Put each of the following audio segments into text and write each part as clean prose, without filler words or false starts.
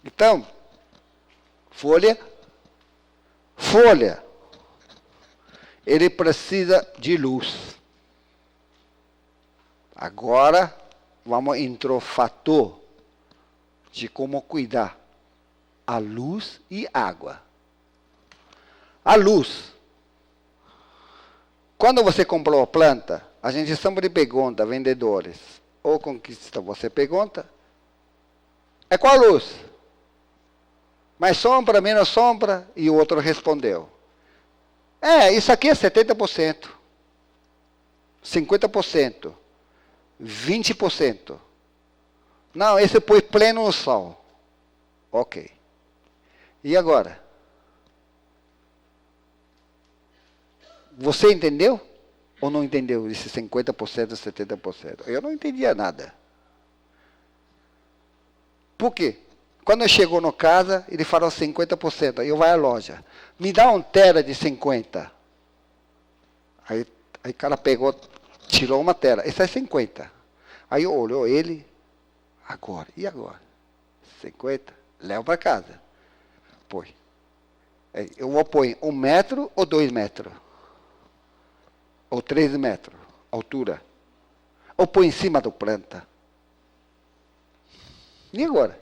Então, folha, ele precisa de luz. Agora, vamos entrar o fator de como cuidar a luz e água. A luz. Quando você comprou a planta, a gente sempre pergunta, vendedores, ou conquista, você pergunta, é qual luz? Mais sombra, menos sombra? E o outro respondeu, isso aqui é 70%, 50%, 20%. Não, esse põe pleno no sol. Ok. E agora? Você entendeu? Ou não entendeu esse 50%, 70%? Eu não entendia nada. Por quê? Quando chegou na casa, ele falou 50%. Aí eu vou à loja. Me dá um tera de 50. Aí o cara pegou, tirou uma tera. Esse é 50. Aí olhou ele. Agora. E agora? 50. Leva para casa. Põe. Eu vou pôr 1 metro ou 2 metros? Ou 3 metros? Altura? Ou põe em cima da planta? E agora?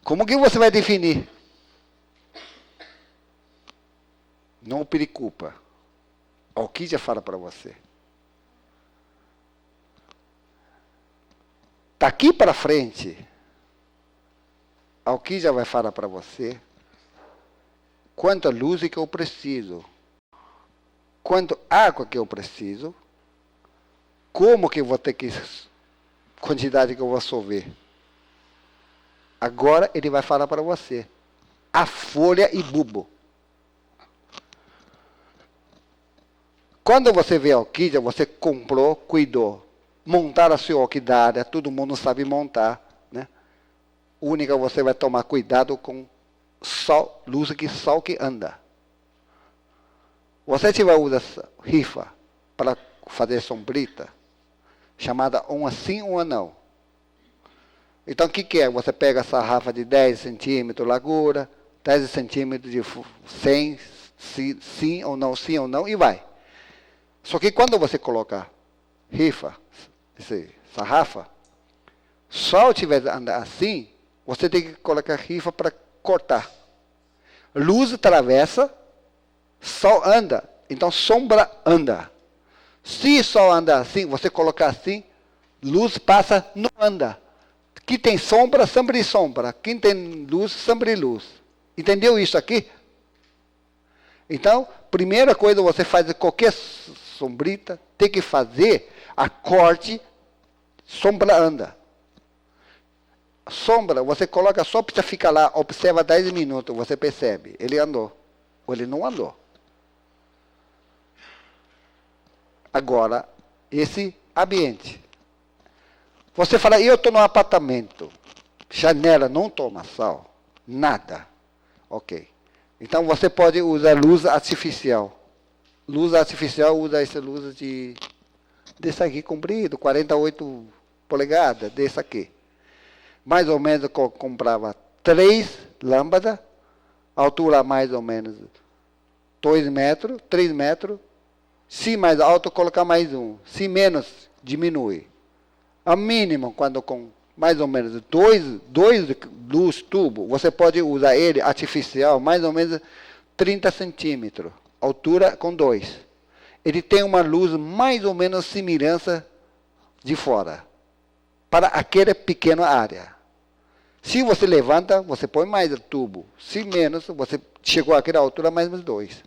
Como que você vai definir? Não o preocupa. O que já fala para você? Daqui para frente, o que já vai falar para você? Quanta luz que eu preciso? Quanto água que eu preciso? Como que eu vou ter que... quantidade que eu vou absorver? Agora ele vai falar para você. A folha e bulbo. Quando você vê a orquídea, você comprou, cuidou. Montar a sua orquidária, todo mundo sabe montar. Né? Única você vai tomar cuidado com sol, luz sol que anda. Você tiver usa rifa para fazer sombrita, chamada um assim, um não. Então, o que é? Você pega essa garrafa de 10 centímetros de largura, 10 centímetros de 100, sim ou não, e vai. Só que quando você coloca rifa, essa garrafa, só tiver andar assim, você tem que colocar rifa para cortar. Luz atravessa, sol anda, então sombra anda. Se sol anda assim, você colocar assim, luz passa, não anda. Quem tem sombra, sempre sombra. Quem tem luz, sempre luz. Entendeu isso aqui? Então, primeira coisa, você faz qualquer sombrita, tem que fazer a corte, sombra anda. Sombra, você coloca só para ficar lá, observa 10 minutos, você percebe, ele andou, ou ele não andou. Agora, esse ambiente. Você fala, eu estou no apartamento, janela não toma sol, nada. Ok. Então você pode usar luz artificial. Luz artificial usa essa luz desse aqui comprido, 48 polegadas, desse aqui. Mais ou menos eu comprava 3 lâmpadas, altura mais ou menos 2 metros, 3 metros. Se mais alto, colocar mais um. Se menos, diminui. A mínimo, quando com mais ou menos 2 luz tubo, você pode usar ele artificial, mais ou menos 30 centímetros, altura com 2. Ele tem uma luz mais ou menos semelhança de fora, para aquela pequena área. Se você levanta, você põe mais tubo. Se menos, você chegou àquela altura, mais 2.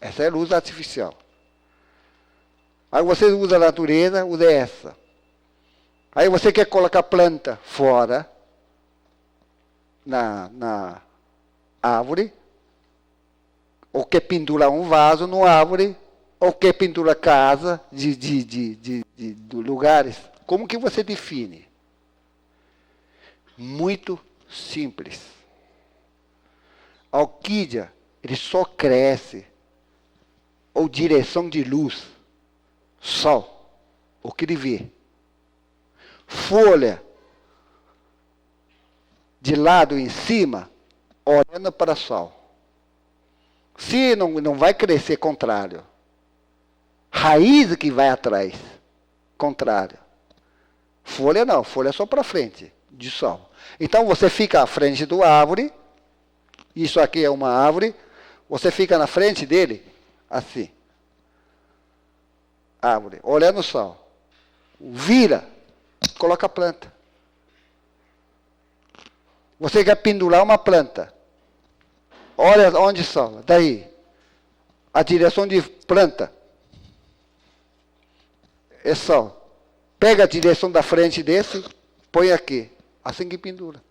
Essa é a luz artificial. Aí você usa a natureza, usa essa. Aí você quer colocar planta fora, na árvore, ou quer pendurar um vaso na árvore, ou quer pendurar casa de lugares. Como que você define? Muito simples. A orquídea, ele só cresce, ou direção de luz, sol, o que ele vê. Folha, de lado em cima, olhando para o sol. Se não vai crescer, contrário. Raiz que vai atrás, contrário. Folha não, folha é só para frente, de sol. Então você fica à frente do árvore, isso aqui é uma árvore, você fica na frente dele, assim. Árvore, olhando o sol. Vira, coloca a planta. Você quer pendurar uma planta. Olha onde sola. Daí, a direção de planta é sol. Pega a direção da frente desse, põe aqui. Assim que pendura.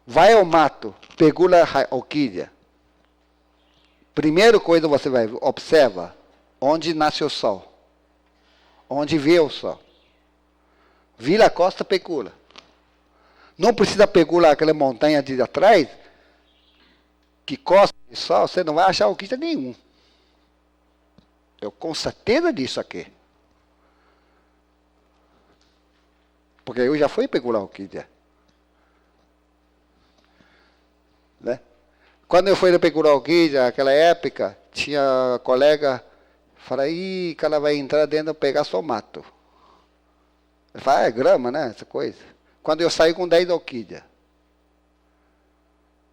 Vai ao mato, pegula a orquídea. Primeira coisa você vai observa onde nasce o sol. Onde vê o sol. Vira a costa, pegula. Não precisa pegular aquela montanha de atrás, que costa de sol, você não vai achar orquídea nenhum. Eu com certeza disso aqui. Porque eu já fui pegular orquídea. Né? Quando eu fui pegular orquídea, naquela época, tinha colega, fala, ih, que ela vai entrar dentro e pegar só mato. Ele fala, é grama, né, essa coisa. Quando eu saí com 10 orquídeas.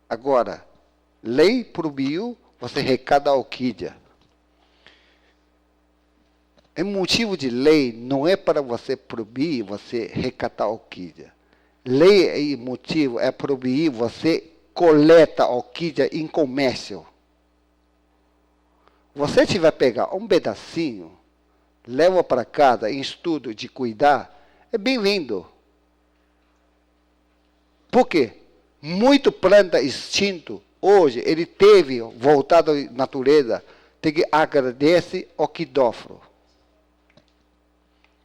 Agora, lei proibiu você recada a orquídea. É motivo de lei, não é para você proibir você recatar a orquídea. Lei e motivo é proibir você coleta a orquídea em comércio. Você tiver pegar um pedacinho, leva para casa em estudo de cuidar, é bem-vindo. Por quê? Muito planta extinto, hoje, ele teve, voltado à natureza, tem que agradecer o orquidóforo.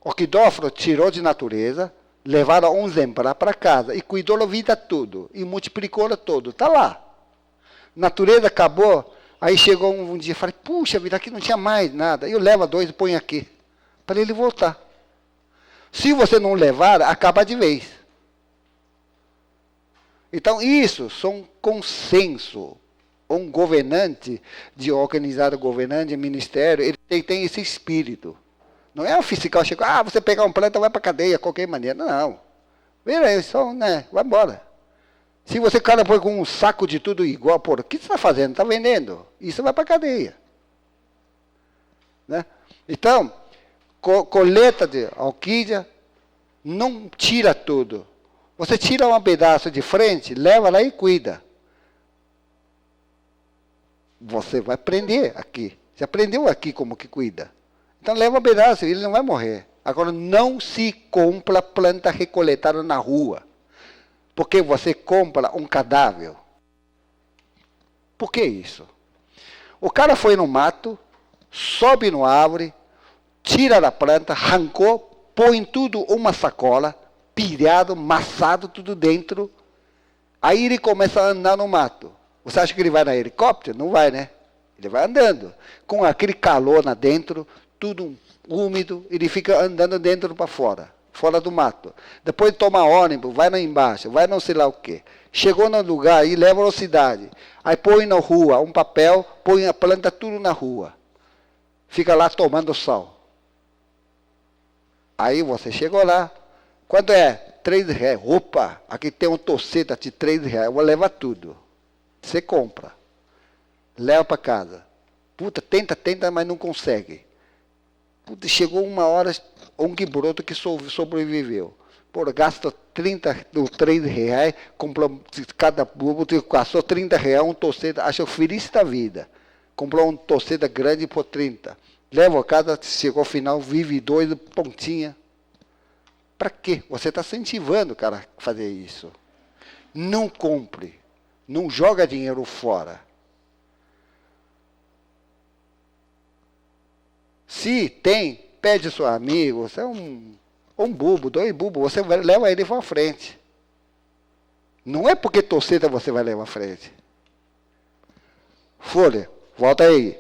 O orquidóforo tirou de natureza, levaram um exemplar para casa e cuidou a vida toda, e multiplicou tudo. Está lá. Natureza acabou, aí chegou um dia e falei, puxa vida, aqui não tinha mais nada. Eu levo 2 e põe aqui, para ele voltar. Se você não levar, acaba de vez. Então, isso são consenso. Um governante, de organizar o governante, ministério, ele tem esse espírito. Não é o fiscal chegar, você pegar um planta, vai para a cadeia, de qualquer maneira. Não. Vira aí, só, né, vai embora. Se você, cara, põe com um saco de tudo igual, o que você está fazendo? Está vendendo. Isso vai para a cadeia. Né? Então, coleta de orquídea, não tira tudo. Você tira um pedaço de frente, leva lá e cuida. Você vai aprender aqui. Você aprendeu aqui como que cuida. Então leva um pedaço, ele não vai morrer. Agora, não se compra planta recoletada na rua. Porque você compra um cadáver. Por que isso? O cara foi no mato, sobe no árvore, tira da planta, arrancou, põe tudo uma sacola, pilhado, massado, tudo dentro. Aí ele começa a andar no mato. Você acha que ele vai na helicóptero? Não vai, né? Ele vai andando. Com aquele calor lá dentro, tudo úmido, ele fica andando dentro para fora, fora do mato. Depois toma ônibus, vai lá embaixo, vai não sei lá o quê. Chegou no lugar e leva a cidade. Aí põe na rua um papel, põe a planta tudo na rua. Fica lá tomando sol. Aí você chegou lá. Quanto é? R$3. Opa, aqui tem um torceta de R$3. Eu vou levar tudo. Você compra. Leva para casa. Puta, tenta, mas não consegue. Puta, chegou uma hora, um broto que sobreviveu. Pô, gasta R$3, comprou cada bulbo, gastou R$30, um torceta, achou feliz da vida. Comprou um torceta grande por 30. Leva a casa, chegou ao final, vive 2, pontinha. Para quê? Você está incentivando o cara a fazer isso. Não compre. Não joga dinheiro fora. Se tem, pede seu amigo, você é um bulbo, 2 bulbos, você leva ele para frente. Não é porque torcida você vai levar à frente. Folha, volta aí.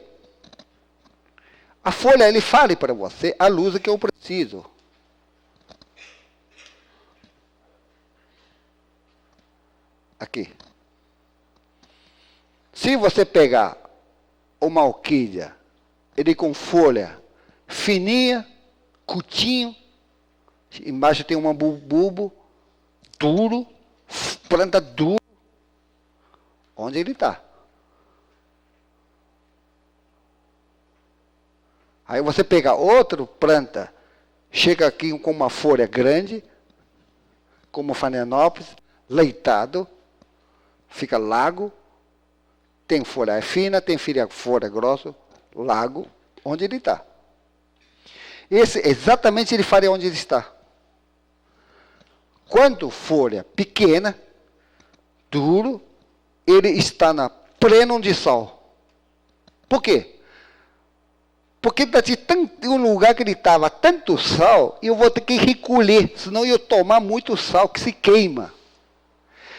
A folha, ele fala para você a luz que eu preciso. Aqui. Se você pegar uma orquídea, ele com folha fininha, curtinho, embaixo tem um bulbo duro, planta dura. Onde ele está? Aí você pega outra planta, chega aqui com uma folha grande, como Phalaenopsis, leitado, fica lago, tem folha fina, tem folha grossa, lago, onde ele está. Esse exatamente ele faria onde ele está. Quando folha pequena, duro, ele está na pleno de sol. Por quê? Porque de um lugar que ele estava tanto sal, eu vou ter que recolher, senão eu tomar muito sal que se queima.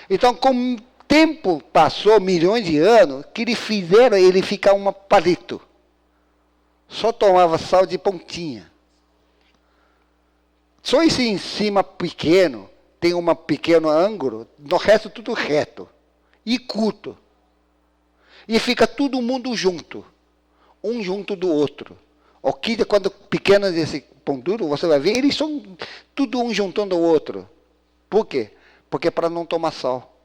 Então, com o tempo passou, milhões de anos, que eles fizeram ele ficar um palito. Só tomava sal de pontinha. Só esse em cima pequeno, tem um pequeno ângulo, no resto tudo reto. E curto. E fica todo mundo junto. Um junto do outro. Orquídea, quando pequena desse pão duro, você vai ver, eles são tudo um juntando o outro. Por quê? Porque é para não tomar sol.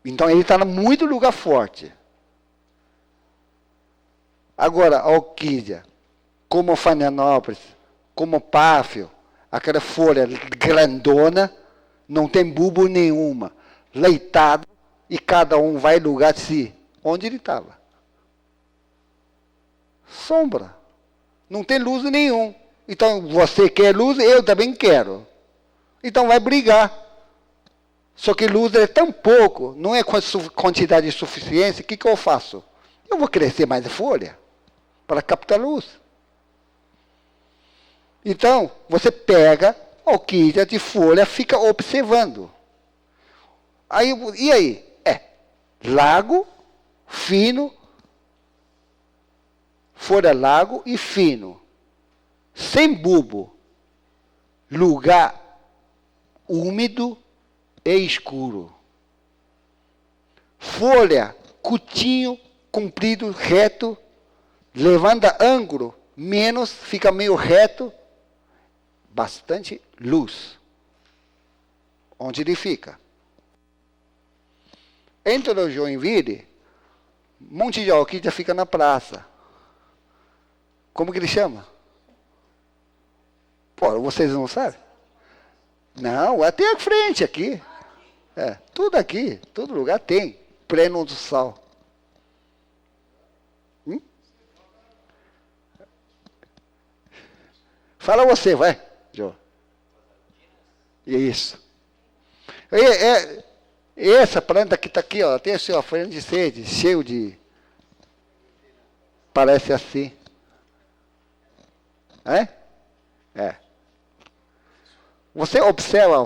Então ele está em muito lugar forte. Agora, a orquídea, como Phalaenopsis, como páfio, aquela folha grandona, não tem bulbo nenhuma, leitado, e cada um vai no lugar de si. Onde ele estava? Sombra. Não tem luz nenhum. Então, você quer luz, eu também quero. Então, vai brigar. Só que luz é tão pouco, não é quantidade suficiente, o que eu faço? Eu vou crescer mais folha para captar luz. Então, você pega a orquídea de folha, fica observando. Aí, e aí? Lago, fino, folha lago e fino. Sem bulbo. Lugar úmido e escuro. Folha, curtinho, comprido, reto, levanta ângulo, menos, fica meio reto, bastante luz. Onde ele fica? Entre o Joinville, um monte de orquídea fica na praça. Como que ele chama? Pô, vocês não sabem? Não, até a frente aqui. Tudo aqui, todo lugar tem. Pleno do sal. Fala você, vai, João. Isso. Essa planta que está aqui, ó, tem assim, ó, folha de sede, cheio de... Parece assim. Você observa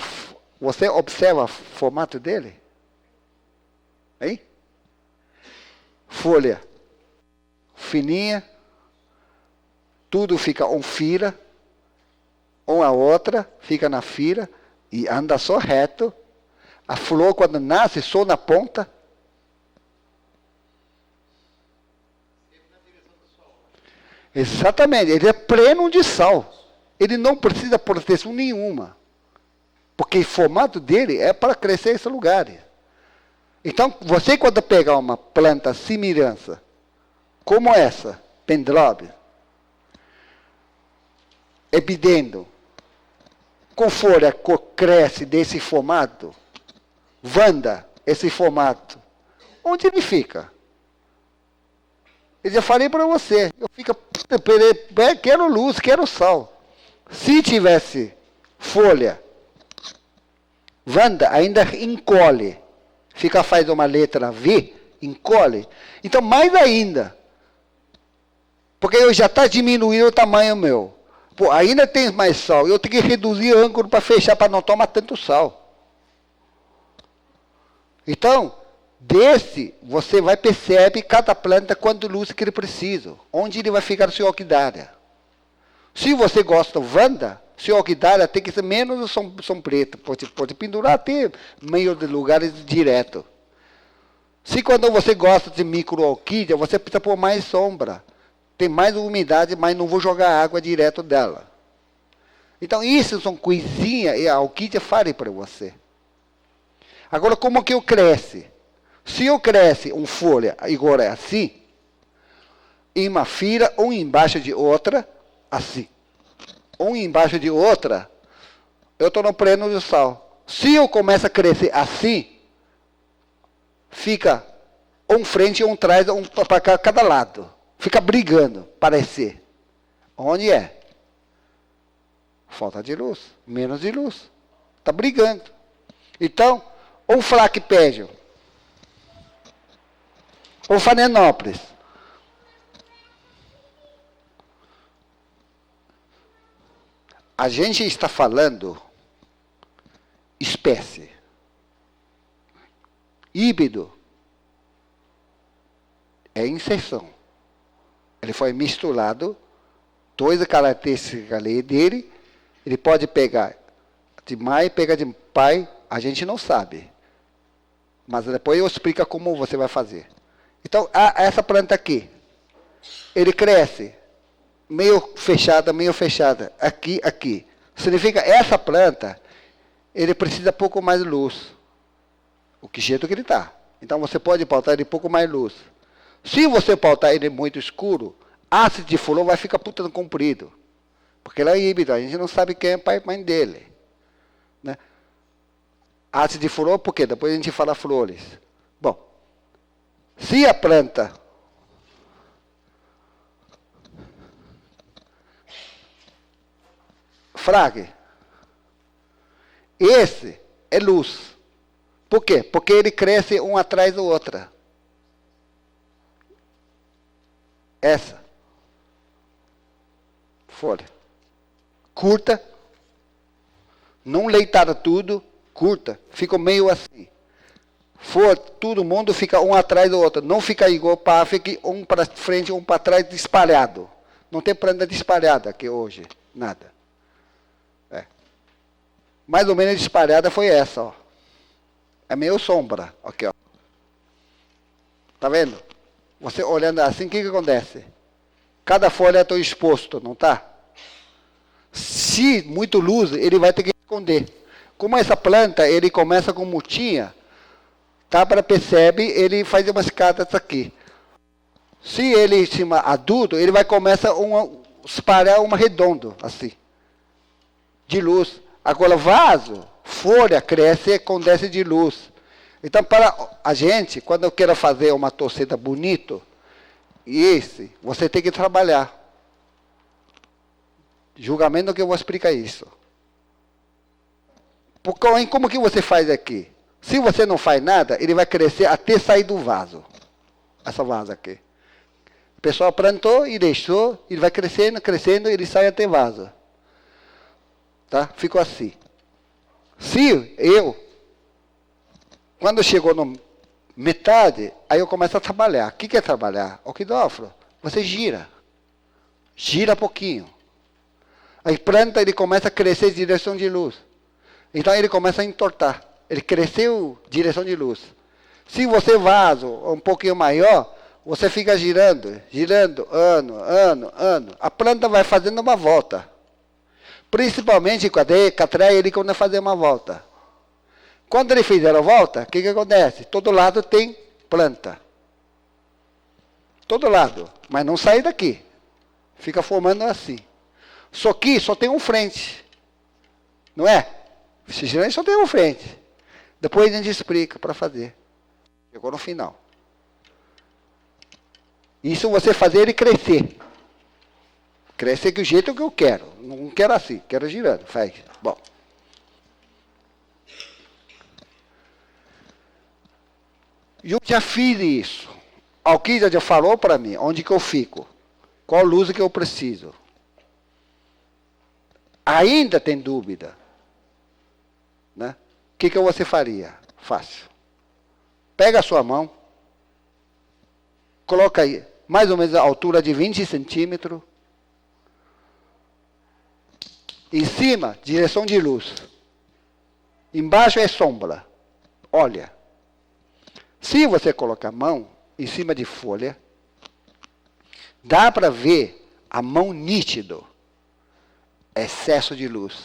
o formato dele? Hein? Folha fininha, tudo fica em fila, uma outra fica na fila e anda só reto. A flor, quando nasce, só na ponta. Exatamente, ele é pleno de sal. Ele não precisa de proteção nenhuma. Porque o formato dele é para crescer nesse lugar. Então, você quando pegar uma planta semelhança, como essa, Pendrobe, epidendo, com folha que cresce desse formato, Vanda, esse formato, onde ele fica? Eu já falei para você, eu fico, quero luz, quero sal. Se tivesse folha, Vanda ainda encolhe, faz uma letra V, encolhe. Então, mais ainda, porque eu já está diminuindo o tamanho meu. Pô, ainda tem mais sal, eu tenho que reduzir o ângulo para fechar, para não tomar tanto sal. Então, você vai perceber cada planta quanto luz que ele precisa, onde ele vai ficar sua orquidária. Se você gosta de Vanda, Se orquidária tem que ser menos são preto. Pode pendurar até meio de lugares direto. Se quando você gosta de micro-orquídea, você precisa pôr mais sombra. Tem mais umidade, mas não vou jogar água direto dela. Então, isso são coisinhas e a orquídea faz para você. Agora, como que eu cresce? Se eu cresce uma folha, agora é assim, em uma fila, um embaixo de outra, assim. Um embaixo de outra, eu estou no pleno do sol. Se eu começo a crescer assim, fica um frente, um trás, um para cada lado. Fica brigando, parecer. Onde é? Falta de luz, menos de luz. Está brigando. Então, um flaquipédio, um Phalaenopsis, a gente está falando espécie. Híbrido é inserção. Ele foi misturado, duas características ali dele, ele pode pegar de mãe, pegar de pai, a gente não sabe. Mas depois eu explico como você vai fazer. Então, essa planta aqui, ele cresce meio fechada, aqui, aqui. Significa essa planta, ele precisa pouco mais de luz. O que jeito que ele está. Então, você pode pautar ele pouco mais luz. Se você pautar ele muito escuro, ácido de flor vai ficar puta comprido. Porque ele é híbrido, a gente não sabe quem é pai e mãe dele. Né? Ácido de flor, por quê? Depois a gente fala flores. Bom, se a planta frague, esse é luz. Por quê? Porque ele cresce um atrás da outra. Essa folha curta, não leitada tudo, curta, fica meio assim. Todo mundo fica um atrás do outro, não fica igual, fica um para frente, um para trás, espalhado. Não tem planta espalhada aqui hoje, nada. Mais ou menos espalhada foi essa, ó. É meio sombra, aqui, ó. Tá vendo? Você olhando assim, o que acontece? Cada folha está exposto, não está? Se muito luz, ele vai ter que esconder. Como essa planta, ele começa com mutinha, tá? Para perceber, ele faz umas cartas aqui. Se ele chama adulto, ele vai começar a espalhar uma redondo, assim, de luz. Agora, vaso, folha, cresce e acontece de luz. Então, para a gente, quando eu quero fazer uma torcida bonita, você tem que trabalhar. Julgamento que eu vou explicar isso. Porque, como que você faz aqui? Se você não faz nada, ele vai crescer até sair do vaso. Essa vaso aqui. O pessoal plantou e deixou, ele vai crescendo, crescendo, ele sai até vaso. Tá? Ficou assim. Se quando chegou na metade, aí eu começo a trabalhar. O que é trabalhar? Orquidófilo. Você gira. Gira pouquinho. Aí planta, ele começa a crescer em direção de luz. Então ele começa a entortar. Ele cresceu em direção de luz. Se você vaso um pouquinho maior, você fica girando, ano. A planta vai fazendo uma volta. Principalmente com a catreia, ele quando fazer uma volta. Quando ele fizer a volta, o que acontece? Todo lado tem planta. Todo lado. Mas não sai daqui. Fica formando assim. Só que só tem um frente. Não é? Geralmente só tem um frente. Depois a gente explica para fazer. Chegou no final. Isso você fazer ele crescer. Crescer do jeito que eu quero. Não quero assim, quero girando. Faz. Bom. Eu já fiz isso. A Orquídea já falou para mim onde que eu fico. Qual luz que eu preciso. Ainda tem dúvida. Né? O que você faria? Fácil. Pega a sua mão. Coloca aí, mais ou menos a altura de 20 centímetros. Em cima, direção de luz. Embaixo é sombra. Olha. Se você colocar a mão em cima de folha, dá para ver a mão nítido. Excesso de luz.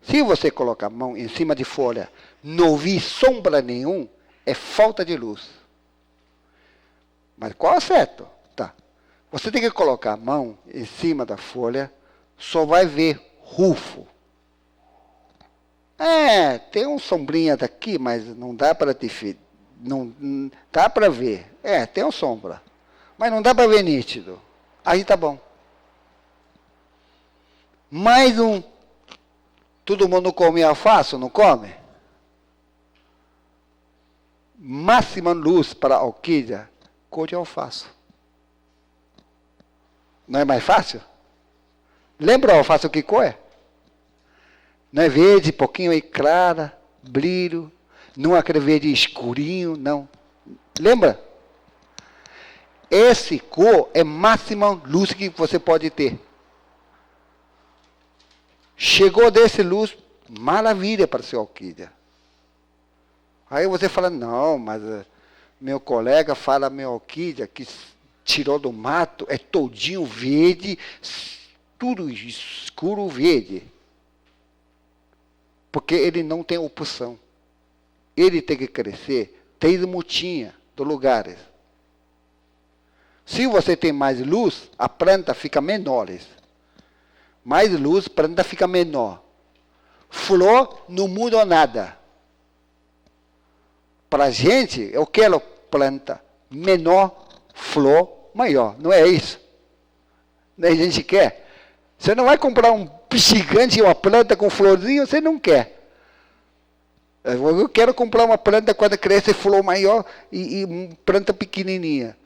Se você colocar a mão em cima de folha, não vi sombra nenhum, é falta de luz. Mas qual é o certo? Tá. Você tem que colocar a mão em cima da folha, só vai ver rufo. Tem um sombrinha daqui, mas não dá para não dá para ver. Tem uma sombra, mas não dá para ver nítido. Aí tá bom. Mais um. Todo mundo come alface, não come? Máxima luz para a orquídea, cor de alface. Não é mais fácil? Lembra a alface o que cor é? Não é verde, pouquinho aí clara, brilho. Não é aquele verde escurinho, não. Lembra? Esse cor é máxima luz que você pode ter. Chegou desse luz, maravilha para a sua orquídea. Aí você fala, não, mas meu colega fala, minha orquídea que tirou do mato, é todinho verde, tudo escuro verde. Porque ele não tem opção. Ele tem que crescer 3 mutinhas dos lugares. Se você tem mais luz, a planta fica menor. Mais luz, a planta fica menor. Flor não muda nada. Para a gente, eu quero planta menor, flor maior. Não é isso? Não é a gente quer? Você não vai comprar um gigante, uma planta com florzinho, você não quer. Eu quero comprar uma planta quando cresce flor maior e planta pequenininha.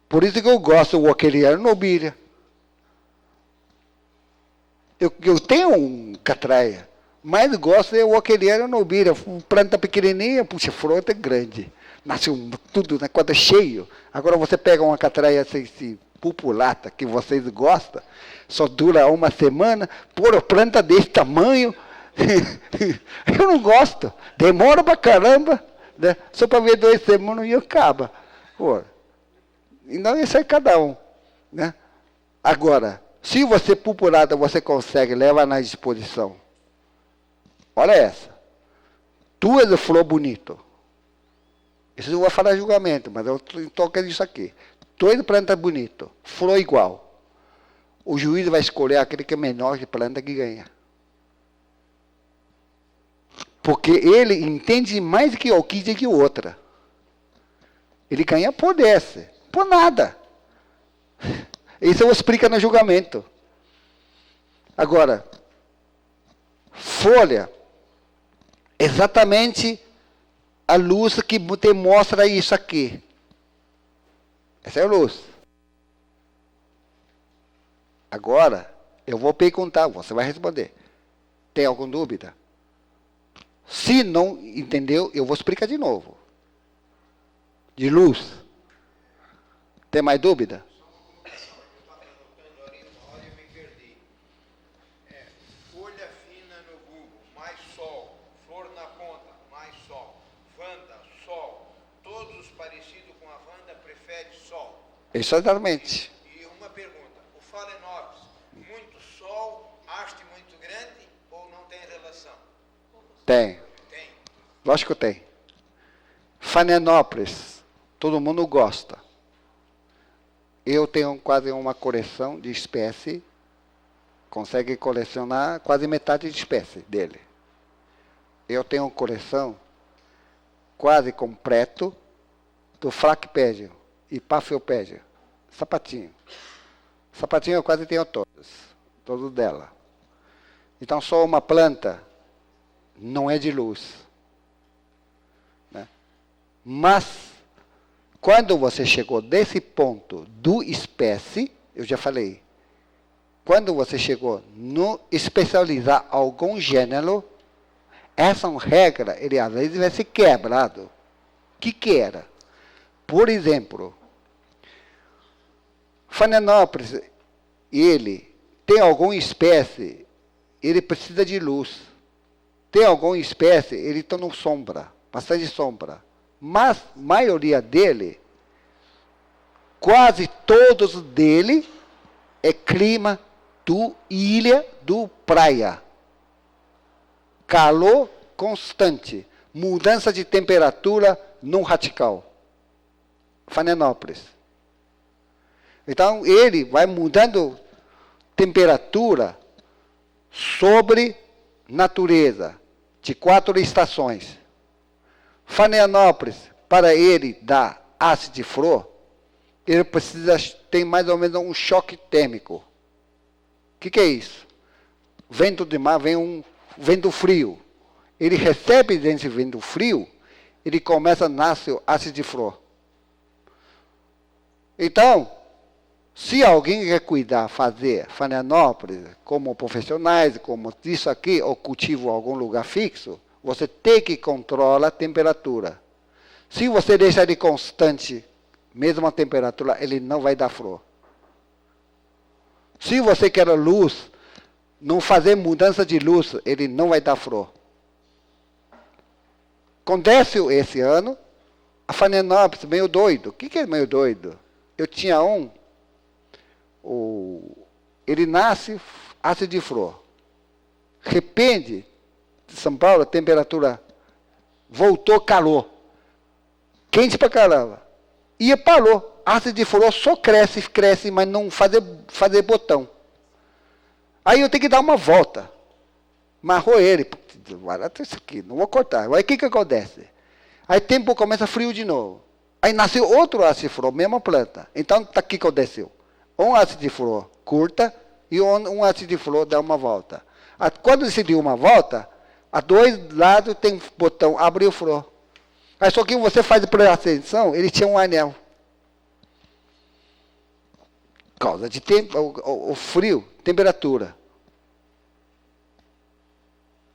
Por isso que eu gosto do Walkeriana nobilia. Eu tenho um catraia, mas gosto do Walkeriana nobilia. Planta pequenininha, puxa, flor é grande. Nasce tudo, né, quando é cheio. Agora você pega uma catraia assim, populata, que vocês gostam, só dura uma semana, pôr planta desse tamanho. Eu não gosto. Demora pra caramba, né? Só para ver 2 semanas e acaba. Pô. Então isso é cada um, né? Agora, se você populada, você consegue levar na disposição. Olha essa. 2 flor bonito. Isso eu vou falar julgamento, mas eu toco isso aqui. 2 plantas bonito, flor igual. O juiz vai escolher aquele que é menor de planta que ganha. Porque ele entende mais que orquídea que outra. Ele ganha por desse, por nada. Isso eu explico no julgamento. Agora, folha, exatamente a luz que te mostra isso aqui. Essa é a luz. Agora, eu vou perguntar, você vai responder. Tem alguma dúvida? Se não entendeu, eu vou explicar de novo. De luz. Tem mais dúvida? Folha fina no bulbo, mais sol. Flor na ponta, mais sol. Vanda, sol. Todos parecidos com a Vanda preferem sol. Exatamente. E uma pergunta, o Phalaenopsis, muito sol, haste muito grande ou não tem relação? Tem. Tem. Lógico que tem. Phalaenopsis, todo mundo gosta. Eu tenho quase uma coleção de espécie, consegue colecionar quase metade de espécie dele. Eu tenho uma coleção quase completo do Flacpédio e Paphiopédio. Sapatinho. Sapatinho eu quase tenho todos dela. Então só uma planta não é de luz. Né? Mas, quando você chegou desse ponto do espécie, eu já falei, quando você chegou no especializar algum gênero, essa regra, ele às vezes vai ser quebrado. O que era? Por exemplo, Phalaenopsis, ele tem alguma espécie ele precisa de luz. Tem alguma espécie, ele está no sombra, bastante sombra. Mas a maioria dele, quase todos dele, é clima do ilha, do praia. Calor constante, mudança de temperatura não radical. Florianópolis. Então, ele vai mudando temperatura sobre natureza, de 4 estações. Florianópolis, para ele dar ácido flor, ele precisa ter mais ou menos um choque térmico. O que é isso? Vento de mar, vem um vento frio. Ele recebe desse vento frio, ele começa a nascer o ácido flor. Então, se alguém quer cuidar, fazer Florianópolis, como profissionais, como isso aqui, ou cultivo em algum lugar fixo, você tem que controlar a temperatura. Se você deixar ele constante, mesma temperatura, ele não vai dar flor. Se você quer luz, não fazer mudança de luz, ele não vai dar flor. Acontece esse ano, a Florianópolis meio doido. O que é meio doido? Eu tinha ele nasce ácido de flor. De repente, São Paulo, a temperatura voltou calor. Quente pra caramba. E parou. Ácido de flor só cresce, mas não fazer botão. Aí eu tenho que dar uma volta. Marrou ele. Barato isso aqui, não vou cortar. Aí o que acontece? Aí o tempo começa frio de novo. Aí nasceu outro ácido de flor, mesma planta. Então, o que aconteceu? Um ácido de flor curta e um ácido de flor dá uma volta. Quando se deu uma volta, a 2 lados tem botão, abriu flor. Aí só que você faz por atenção, ele tinha um anel. Causa de tempo, o frio, temperatura.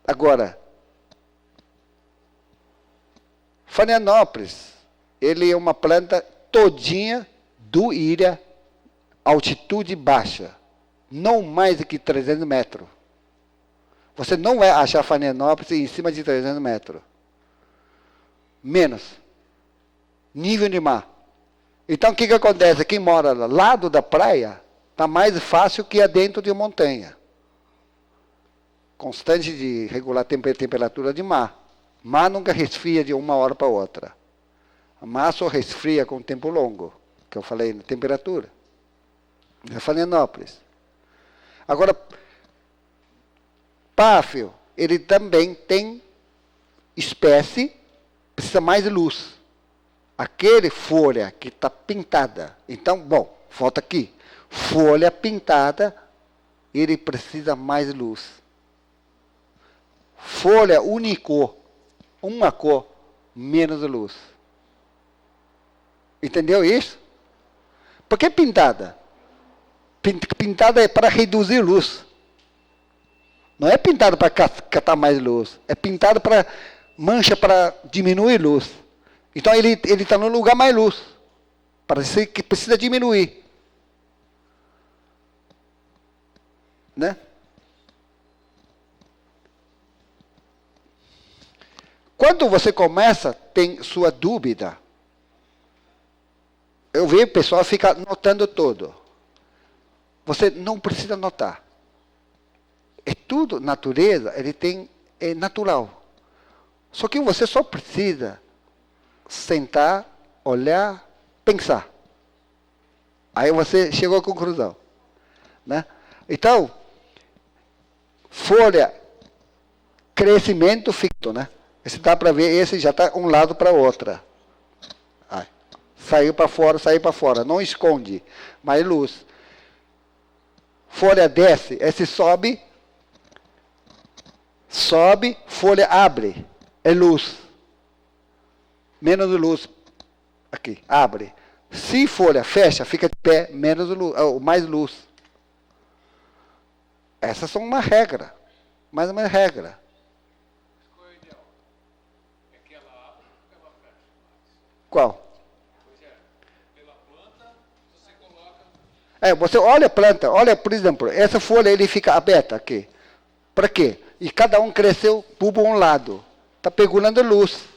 Agora, Florianópolis, ele é uma planta todinha do ilha, altitude baixa, não mais do que 300 metros. Você não vai achar Florianópolis em cima de 300 metros. Menos. Nível de mar. Então, o que acontece? Quem mora lá, lado da praia, está mais fácil que dentro de montanha. Constante de regular a temperatura de mar. Mar nunca resfria de uma hora para outra. A mar só resfria com tempo longo, que eu falei na temperatura. É Florianópolis. Agora, Páfio, ele também tem espécie, precisa mais luz. Aquele folha que está pintada. Então, bom, volta aqui. Folha pintada, ele precisa mais luz. Folha unicor, uma cor, menos luz. Entendeu isso? Por que pintada? Pintada é para reduzir luz. Não é pintado para catar mais luz. É pintado para mancha para diminuir luz. Então ele está no lugar mais luz. Parece que precisa diminuir. Né? Quando você começa, tem sua dúvida. Eu vejo o pessoal ficar notando tudo. Você não precisa notar. É tudo natureza, é natural. Só que você só precisa sentar, olhar, pensar. Aí você chegou à conclusão. Né? Então, folha, crescimento fixo, né? Esse dá para ver, esse já está um lado para outra. Saiu para fora, não esconde, mas luz. Folha desce, esse sobe, folha abre, é luz. Menos luz, aqui, abre. Se folha fecha, fica de pé, menos luz, ou mais luz. Essas são uma regra, mais uma regra. Qual é o ideal? É que ela abre ou ela fecha mais? Qual? Pela planta, você coloca... Você olha a planta, olha, por exemplo, essa folha ele fica aberta aqui. Para quê? E cada um cresceu por um lado. Está pegando luz.